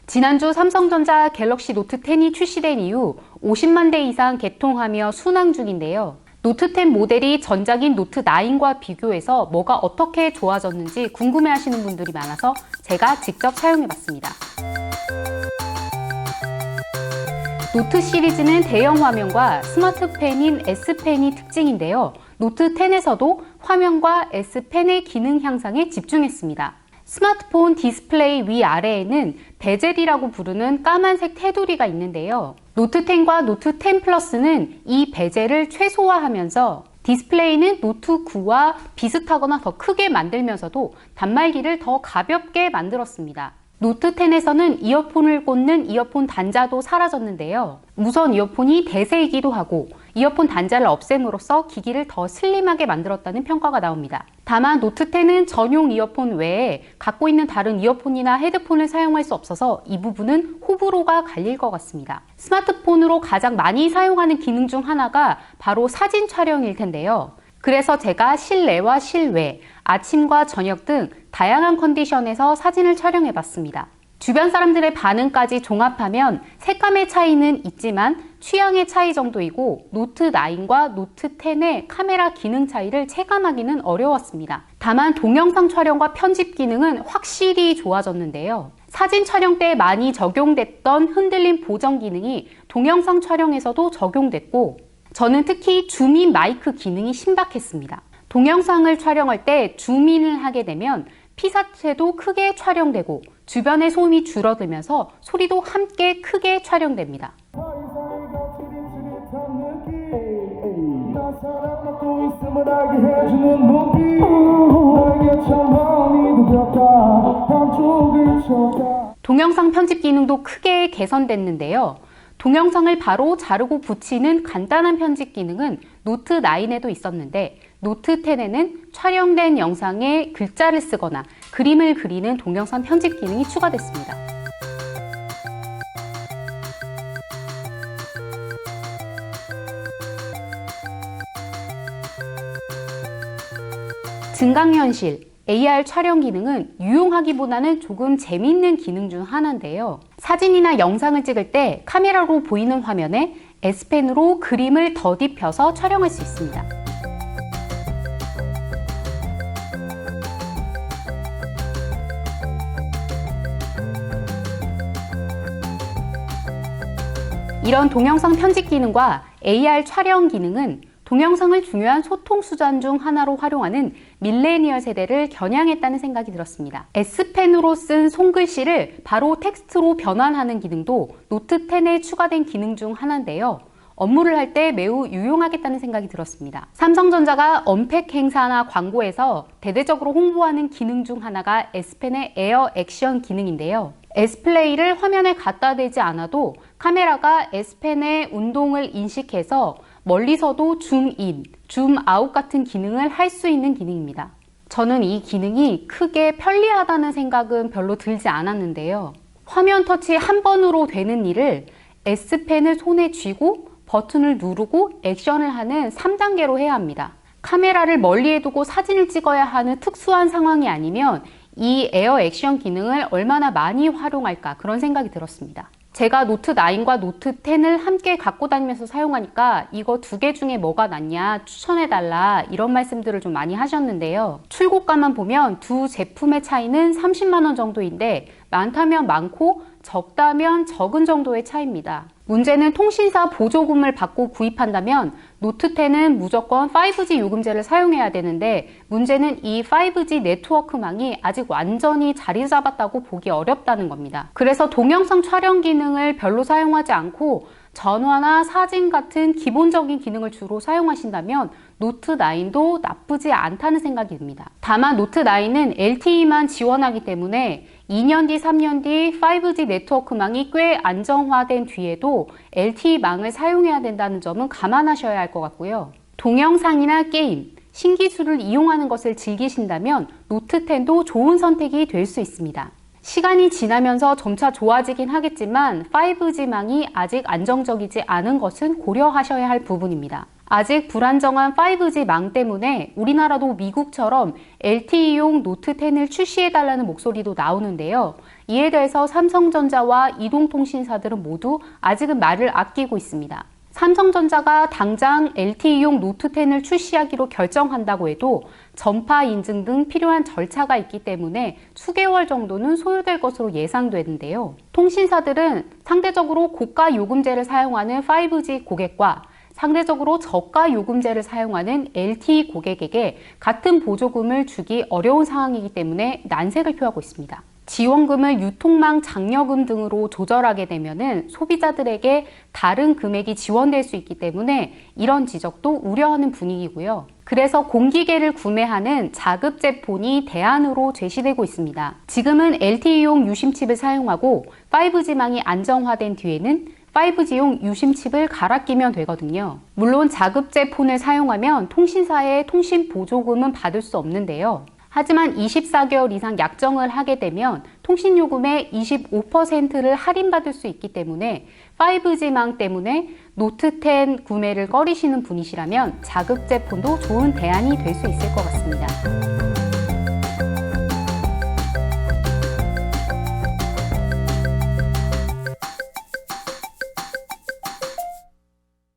지난주 삼성전자 갤럭시 노트 10이 출시된 이후 50만 대 이상 개통하며 순항 중인데요. 노트 10 모델이 전작인 노트 9과 비교해서 뭐가 어떻게 좋아졌는지 궁금해하시는 분들이 많아서 제가 직접 사용해봤습니다. 노트 시리즈는 대형 화면과 스마트 펜인 S펜이 특징인데요. 노트 10에서도 화면과 S펜의 기능 향상에 집중했습니다. 스마트폰 디스플레이 위아래에는 베젤이라고 부르는 까만색 테두리가 있는데요. 노트 10과 노트 10 플러스는 이 베젤을 최소화하면서 디스플레이는 노트 9와 비슷하거나 더 크게 만들면서도 단말기를 더 가볍게 만들었습니다. 노트 10에서는 이어폰을 꽂는 이어폰 단자도 사라졌는데요. 무선 이어폰이 대세이기도 하고 이어폰 단자를 없앰으로써 기기를 더 슬림하게 만들었다는 평가가 나옵니다. 다만 노트 10은 전용 이어폰 외에 갖고 있는 다른 이어폰이나 헤드폰을 사용할 수 없어서 이 부분은 호불호가 갈릴 것 같습니다. 스마트폰으로 가장 많이 사용하는 기능 중 하나가 바로 사진 촬영일 텐데요. 그래서 제가 실내와 실외, 아침과 저녁 등 다양한 컨디션에서 사진을 촬영해 봤습니다. 주변 사람들의 반응까지 종합하면 색감의 차이는 있지만 취향의 차이 정도이고 노트 9과 노트 10의 카메라 기능 차이를 체감하기는 어려웠습니다. 다만 동영상 촬영과 편집 기능은 확실히 좋아졌는데요. 사진 촬영 때 많이 적용됐던 흔들림 보정 기능이 동영상 촬영에서도 적용됐고 저는 특히 줌인 마이크 기능이 신박했습니다. 동영상을 촬영할 때 줌인을 하게 되면 피사체도 크게 촬영되고 주변의 소음이 줄어들면서 소리도 함께 크게 촬영됩니다. 동영상 편집 기능도 크게 개선됐는데요. 동영상을 바로 자르고 붙이는 간단한 편집 기능은 노트 9에도 있었는데 노트 10에는 촬영된 영상에 글자를 쓰거나 그림을 그리는 동영상 편집 기능이 추가됐습니다. 증강현실, AR 촬영 기능은 유용하기보다는 조금 재미있는 기능 중 하나인데요. 사진이나 영상을 찍을 때 카메라로 보이는 화면에 S펜으로 그림을 더딥혀서 촬영할 수 있습니다. 이런 동영상 편집 기능과 AR 촬영 기능은 동영상을 중요한 소통 수단 중 하나로 활용하는 밀레니얼 세대를 겨냥했다는 생각이 들었습니다. S펜으로 쓴 손글씨를 바로 텍스트로 변환하는 기능도 노트 10에 추가된 기능 중 하나인데요. 업무를 할 때 매우 유용하겠다는 생각이 들었습니다. 삼성전자가 언팩 행사나 광고에서 대대적으로 홍보하는 기능 중 하나가 S펜의 에어 액션 기능인데요. S플레이를 화면에 갖다 대지 않아도 카메라가 S펜의 운동을 인식해서 멀리서도 줌인, 줌아웃 같은 기능을 할 수 있는 기능입니다. 저는 이 기능이 크게 편리하다는 생각은 별로 들지 않았는데요. 화면 터치 한 번으로 되는 일을 S펜을 손에 쥐고 버튼을 누르고 액션을 하는 3단계로 해야 합니다. 카메라를 멀리에 두고 사진을 찍어야 하는 특수한 상황이 아니면 이 에어 액션 기능을 얼마나 많이 활용할까 그런 생각이 들었습니다. 제가 노트 9과 노트 10을 함께 갖고 다니면서 사용하니까 이거 두 개 중에 뭐가 낫냐 추천해달라 이런 말씀들을 좀 많이 하셨는데요. 출고가만 보면 두 제품의 차이는 30만 원 정도인데 많다면 많고 적다면 적은 정도의 차이입니다. 문제는 통신사 보조금을 받고 구입한다면 노트 10은 무조건 5G 요금제를 사용해야 되는데 문제는 이 5G 네트워크망이 아직 완전히 자리 잡았다고 보기 어렵다는 겁니다. 그래서 동영상 촬영 기능을 별로 사용하지 않고 전화나 사진 같은 기본적인 기능을 주로 사용하신다면 노트 9도 나쁘지 않다는 생각이 듭니다. 다만 노트 9은 LTE만 지원하기 때문에 2년 뒤, 3년 뒤 5G 네트워크망이 꽤 안정화된 뒤에도 LTE망을 사용해야 된다는 점은 감안하셔야 할 것 같고요. 동영상이나 게임, 신기술을 이용하는 것을 즐기신다면 노트 10도 좋은 선택이 될 수 있습니다. 시간이 지나면서 점차 좋아지긴 하겠지만 5G망이 아직 안정적이지 않은 것은 고려하셔야 할 부분입니다. 아직 불안정한 5G망 때문에 우리나라도 미국처럼 LTE용 노트 10을 출시해달라는 목소리도 나오는데요. 이에 대해서 삼성전자와 이동통신사들은 모두 아직은 말을 아끼고 있습니다. 삼성전자가 당장 LTE용 노트 10을 출시하기로 결정한다고 해도 전파 인증 등 필요한 절차가 있기 때문에 수개월 정도는 소요될 것으로 예상되는데요. 통신사들은 상대적으로 고가 요금제를 사용하는 5G 고객과 상대적으로 저가 요금제를 사용하는 LTE 고객에게 같은 보조금을 주기 어려운 상황이기 때문에 난색을 표하고 있습니다. 지원금을 유통망 장려금 등으로 조절하게 되면은 소비자들에게 다른 금액이 지원될 수 있기 때문에 이런 지적도 우려하는 분위기고요. 그래서 공기계를 구매하는 자급제 폰이 대안으로 제시되고 있습니다. 지금은 LTE용 유심칩을 사용하고 5G망이 안정화된 뒤에는 5G용 유심칩을 갈아 끼면 되거든요. 물론 자급제 폰을 사용하면 통신사의 통신 보조금은 받을 수 없는데요. 하지만 24개월 이상 약정을 하게 되면 통신요금의 25%를 할인받을 수 있기 때문에 5G망 때문에 노트 10 구매를 꺼리시는 분이시라면 자급제 폰도 좋은 대안이 될 수 있을 것 같습니다.